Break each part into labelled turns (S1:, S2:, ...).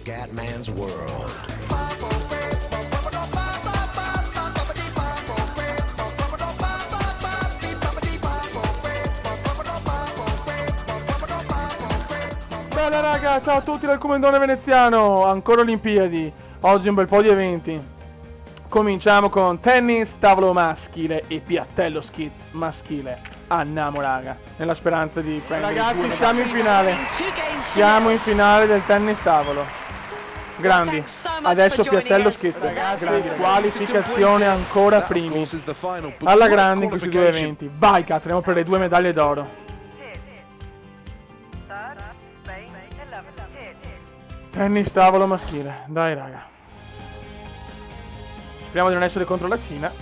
S1: Scatman's World.
S2: Bella raga, ciao a tutti dal Comendone Veneziano, ancora Olimpiadi, oggi un bel po' di eventi. Cominciamo con tennis tavolo maschile e piattello skit maschile. Andiamo raga, nella speranza di prendere. Ragazzi, siamo in finale. Siamo in finale del tennis tavolo. Grandi. Adesso piattello skit. Ragazzi, qualificazione ancora primi. Alla grande in questi due eventi. Vai, cattriamo per le 2 medaglie d'oro. Tennis tavolo maschile. Dai raga. Speriamo di non essere contro la Cina,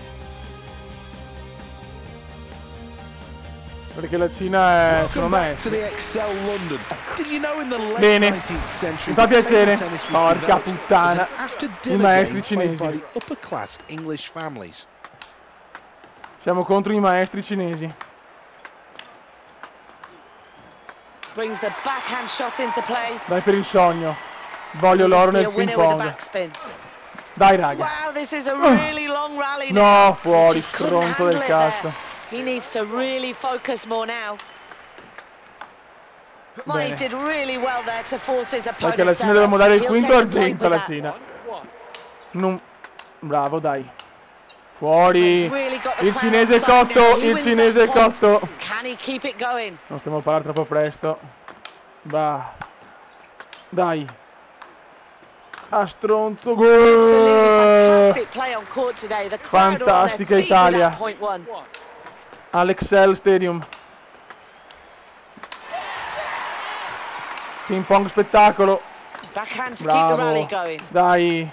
S2: perché la Cina è, secondo me, bene, mi fa piacere. Porca puttana, i maestri cinesi. Siamo contro i maestri cinesi. Dai per il sogno. Voglio l'oro nel ping pong. Dai raga. No, fuori, stronzo del cazzo.
S3: He needs to really focus more now. Well, he did really well there to force his opponent.
S2: Perché la Cina dobbiamo dare il quinto argento alla Cina. Non... Bravo, dai. Fuori. Il cinese è cotto, il cinese è cotto. Non stiamo a parlare troppo presto. Bah. Dai. Ah, stronzo, gol! Fantastica Italia. Alexel Stadium. Ping pong spettacolo. Bravo. Dai.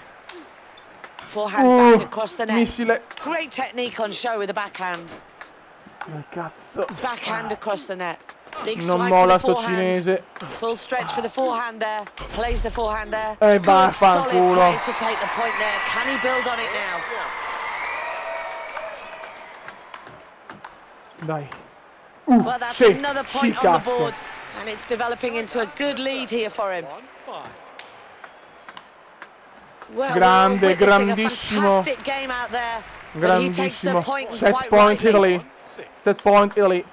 S2: Missile.
S3: Great technique on show with the backhand.
S2: Cazzo.
S3: Backhand across the net.
S2: Non molla sto cinese.
S3: Full stretch for the forehand there. Plays the forehand there.
S2: Vaffanculo.
S3: To take the point there. Can he build on it now?
S2: Dai.
S3: Well, that's another point on the board, and it's developing into a good lead here for him. Well,
S2: grande, grandissimo.
S3: Game out there,
S2: grandissimo. Set point Italy. Set point Italy.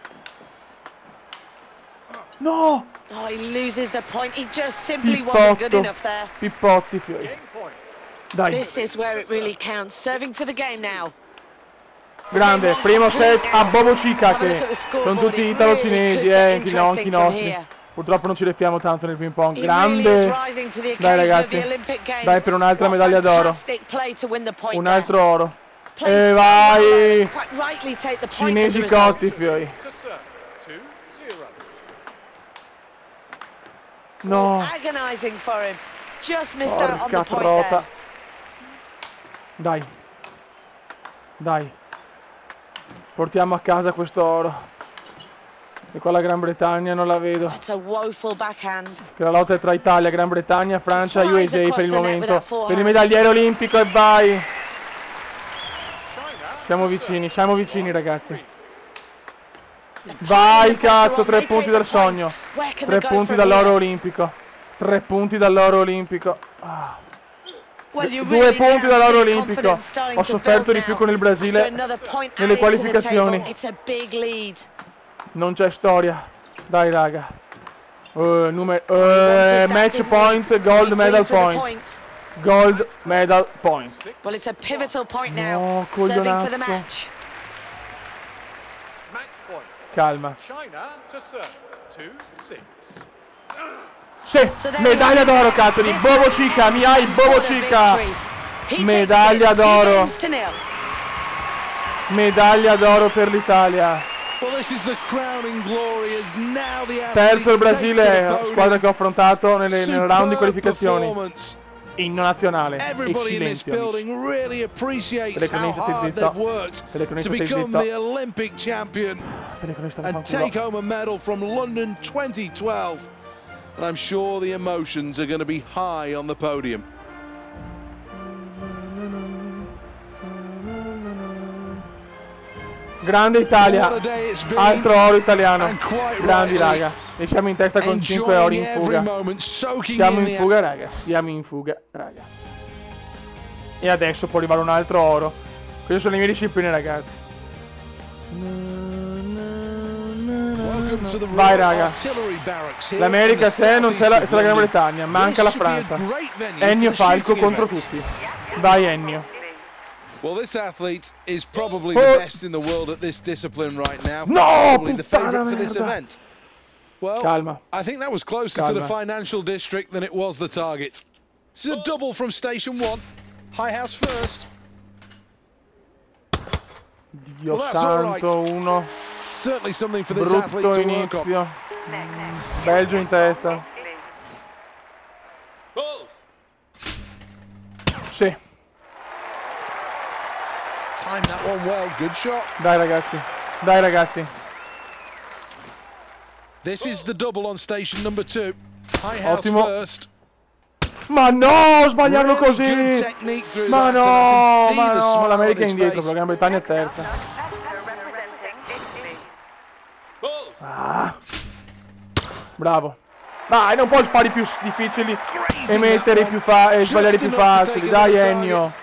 S2: No!
S3: Oh, he loses the point. He just simply wasn't good enough there.
S2: Pippotti, fiori. Dai.
S3: This is where it really counts. Serving for the game now.
S2: Grande, primo set a Bobo Cica, che sono tutti italo-cinesi, anche i nostri. Purtroppo non ci refiamo tanto nel ping pong. Grande. Dai ragazzi. Dai per un'altra medaglia d'oro. Un altro oro. E vai. Cinesi cotti, fiori. No. Porca trota. Dai. Dai. Portiamo a casa questo oro. E qua la Gran Bretagna non la vedo. Che la lotta è tra Italia, Gran Bretagna, Francia e USA per il momento. Per il medagliere olimpico e vai. Siamo vicini ragazzi. Vai cazzo, 3 punti dal sogno. 3 punti dall'oro olimpico. 3 punti dall'oro olimpico. 2 punti dall'oro olimpico. Ho sofferto di più con il Brasile nelle qualificazioni. Non c'è storia. Dai raga. Match point, gold medal point. Gold medal point.
S3: Well, it's a pivotal point now. Serving for the match.
S2: Calma. Sì, medaglia d'oro Cattoli, Bobo Cica, mi hai Bobo Cica. Medaglia d'oro. Medaglia d'oro per l'Italia. Terzo il Brasile, squadra che ho affrontato nel round di qualificazioni. Inno nazionale e silenzio. Telecronista stai zitto. Telecronista stai zitto. Telecronista
S4: and take home a medal from London 2012. And I'm sure the emotions are going to be high on the podium.
S2: Grande Italia. Altro oro italiano. Grandi, raga. E siamo in testa con 5 ori in fuga. Siamo in fuga, raga. Siamo in fuga, raga. E adesso può arrivare un altro oro. Queste sono le mie discipline, ragazzi. Vai, raga. L'America c'è, non c'è la Gran Bretagna. Manca la Francia. Ennio Falco contro tutti. Vai, Ennio.
S4: Well, this athlete is probably the best in the world at this discipline right now.
S2: No,
S4: probably the favorite for this event. Well,
S2: calma.
S4: I think that was closer to the financial district than it was the target. This is a double from station 1. High house first.
S2: Dio santo, uno.
S4: Certainly something for this athlete to work on.
S2: Belgio in testa. Sì.
S4: Time that one well, good shot.
S2: Dai ragazzi, dai ragazzi.
S4: This is the double on station number 2. High house
S2: Ottimo.
S4: first.
S2: Ma no, sbagliarlo così. Ma no, l'America è indietro, la Gran Bretagna è terza. Ah. Bravo. Dai, non puoi fare i più difficili e mettere i più e sbagliare i più facili. Dai Ennio.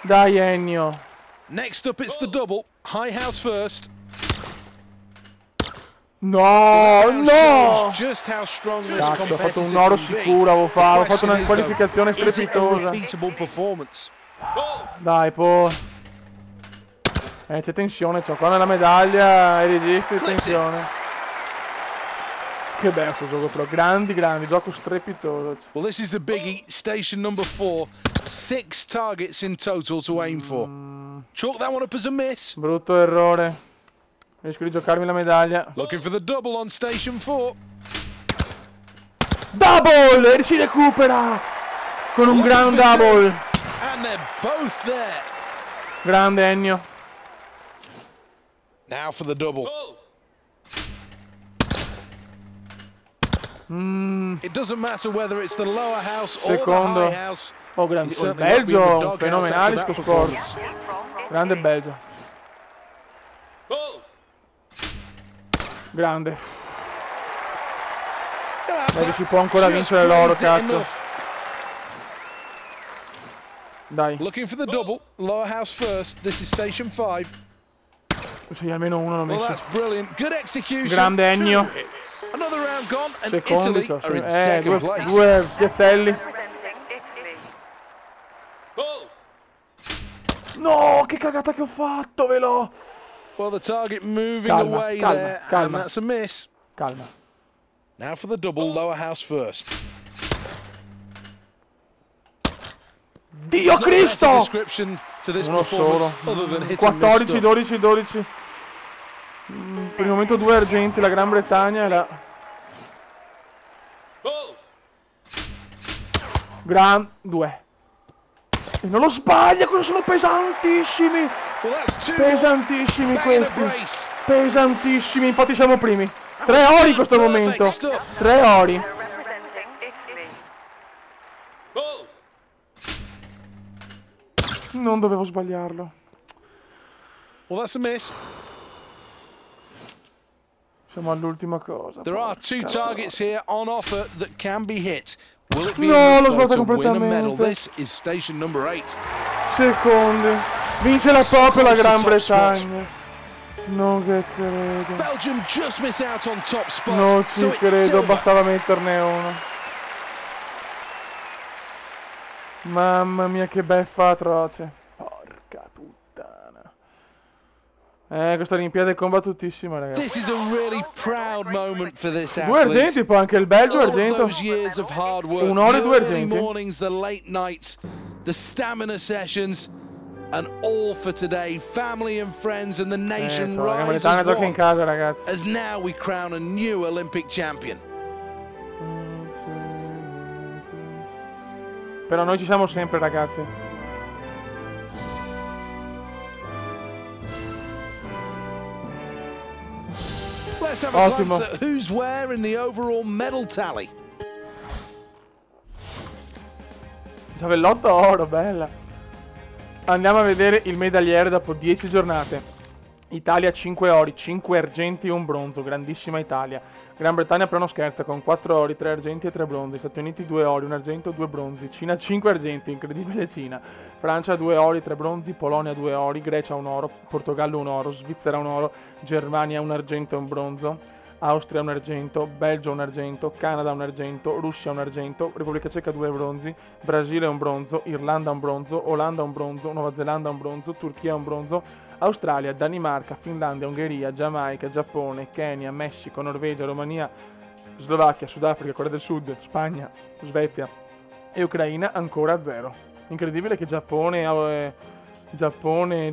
S2: Dai Ennio.
S4: Next up it's the double. High house first.
S2: No, no!
S4: Cazzo,
S2: ho fatto un oro sicuro, avevo fatto una qualificazione strepitosa. Dai, c'è tensione, qua nella medaglia e registri tensione. Che bello sto gioco però, grandi, gioco strepitoso.
S4: Well, this is the biggie, station number 4. 6 targets in total to aim for. Chalk that one up as a miss.
S2: Brutto errore. Riesco di giocarmi la medaglia.
S4: Looking for the double on station 4.
S2: Double! E si recupera! Con un gran double.
S4: And they're both there.
S2: Grande Ennio.
S4: Now for the double. It doesn't matter whether it's the lower house or the high house.
S2: Oh, grande. Il Belgio, fenomenale sto sport. Grande Belgio. Grande. Dai, si può ancora vincere l'oro, cazzo. Dai.
S4: Looking for the double. Lower house first. This is station 5.
S2: Sì, almeno uno l'ho messo.
S4: Well, that's brilliant. Good execution.
S2: Grande Ennio.
S4: Another round gone and
S2: Secondi,
S4: Italy are in second place.
S2: Due piattelli. No, che cagata che ho fatto, velo.
S4: Well, the target moving away there, and that's a miss.
S2: Calma.
S4: Now for the double, lower house first.
S2: Dio Cristo!
S4: Uno solo.
S2: 14, 12, 12. Per il momento 2 argenti, la Gran Bretagna e la... Gran 2. E non lo sbaglia, cosa sono pesantissimi! Pesantissimi questi! Pesantissimi, infatti siamo primi. 3 ori in questo momento! 3 ori! Non dovevo sbagliarlo.
S4: Well, that's a miss.
S2: Siamo all'ultima cosa.
S4: There are 2 targets here on offer that can be hit. Will it be
S2: enough
S4: to win a medal? This is station number 8.
S2: Secondi. Vince la proprio la Gran Bretagna. Non che credo.
S4: Belgium just miss out on top spots.
S2: Non ci credo, bastava metterne uno. Mamma mia che beffa atroce. Porca puttana. Questa Olimpiade è combattutissima, ragazzi.
S4: This is a really proud moment for this athlete.
S2: 2 argenti, poi anche il Belgio argento. Un oro e 2 argenti.
S4: Mornings, the late nights, the stamina sessions, and all for today. Family and friends and the nation rise as
S2: one, in casa, ragazzi.
S4: As now we crown a new Olympic champion.
S2: Però noi ci siamo sempre, ragazzi.
S4: Let's have a glance at who's where in the overall medal tally.
S2: Giavellotto oro, bella. Andiamo a vedere il medagliere dopo 10 giornate. Italia 5 ori, 5 argenti e un bronzo, grandissima Italia. Gran Bretagna però non scherza, con 4 ori, 3 argenti e 3 bronzi. Stati Uniti 2 ori, 1 argento, 2 bronzi. Cina 5 argenti, incredibile Cina. Francia 2 ori, 3 bronzi. Polonia 2 ori, Grecia 1 oro, Portogallo 1 oro, Svizzera 1 oro, Germania 1 argento e un bronzo. Austria 1 argento, Belgio 1 argento, Canada 1 argento, Russia 1 argento, Repubblica Ceca 2 bronzi, Brasile 1 bronzo, Irlanda 1 bronzo, Olanda 1 bronzo, Nuova Zelanda 1 bronzo, Turchia 1 bronzo, Australia, Danimarca, Finlandia, Ungheria, Giamaica, Giappone, Kenya, Messico, Norvegia, Romania, Slovacchia, Sudafrica, Corea del Sud, Spagna, Svezia e Ucraina ancora 0. Incredibile che Giappone,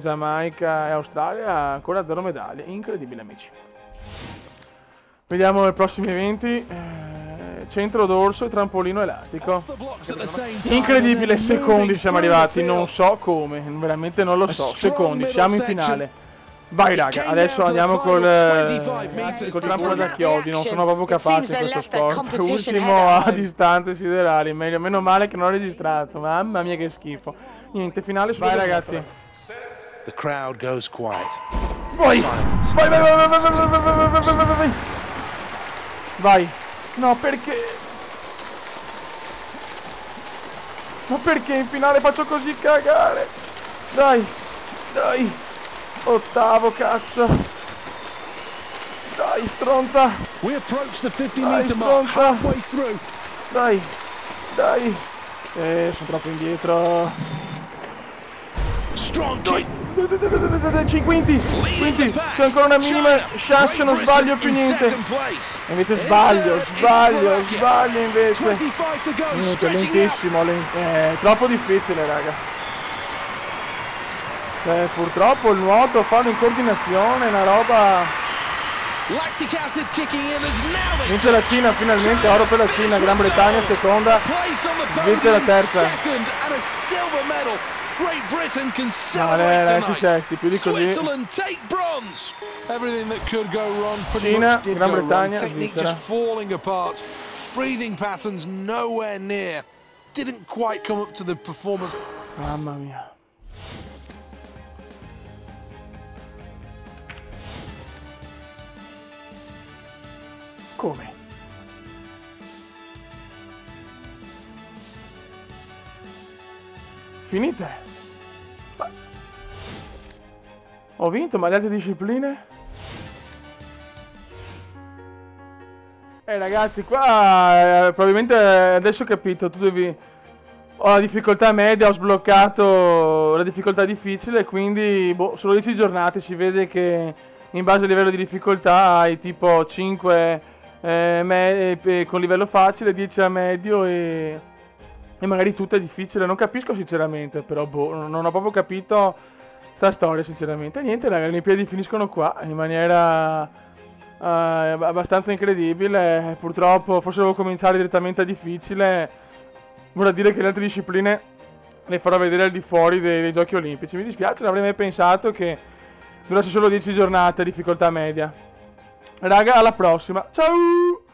S2: Giamaica e Australia ancora 0 medaglie. Incredibile, amici. Vediamo i prossimi eventi. Centro dorso e trampolino elastico. Incredibile, secondi siamo arrivati, non so come, veramente non lo so. Secondi, siamo in finale. Vai raga, adesso andiamo col trampolino da chiodi, non sono proprio capace in questo sport. Ultimo a distanze siderali, meglio, meno male che non ho registrato, mamma mia che schifo. Niente, finale su. Vai ragazzi.
S4: The crowd goes quiet.
S2: Vai. Vai. No, perché? Ma perché in finale faccio così cagare? Dai. Ottavo, cazzo. Dai, stronza.
S4: We approach the 50-meter mark, halfway through.
S2: Dai. Sono troppo indietro.
S4: Strong kick.
S2: Quinti, c'è ancora una minima chance, non sbaglio più niente. Invece sbaglio invece. Niente, lentissimo, troppo difficile raga. Purtroppo il nuoto farlo in coordinazione è una roba. Vince la Cina finalmente, oro per la Cina, Gran Bretagna seconda, Svizzera terza.
S4: Great Britain can celebrate tonight. Switzerland take bronze. Everything that could go wrong pretty much did go wrong. Technique just falling apart. Breathing patterns nowhere near. Didn't quite come up to the performance.
S2: Mamma mia. Come? Finite? Ho vinto, ma le altre discipline? Ragazzi, qua probabilmente adesso ho capito, tu devi... Ho la difficoltà media, ho sbloccato la difficoltà difficile, quindi solo 10 giornate, si vede che in base al livello di difficoltà hai tipo 5 con livello facile, 10 a medio e magari tutto è difficile. Non capisco sinceramente, però non ho proprio capito sta storia sinceramente. Niente raga, le Olimpiadi finiscono qua in maniera abbastanza incredibile. Purtroppo forse devo cominciare direttamente a difficile. Vorrà dire che le altre discipline le farò vedere al di fuori dei giochi olimpici. Mi dispiace, non avrei mai pensato che durasse solo 10 giornate a difficoltà media. Raga, alla prossima, ciao!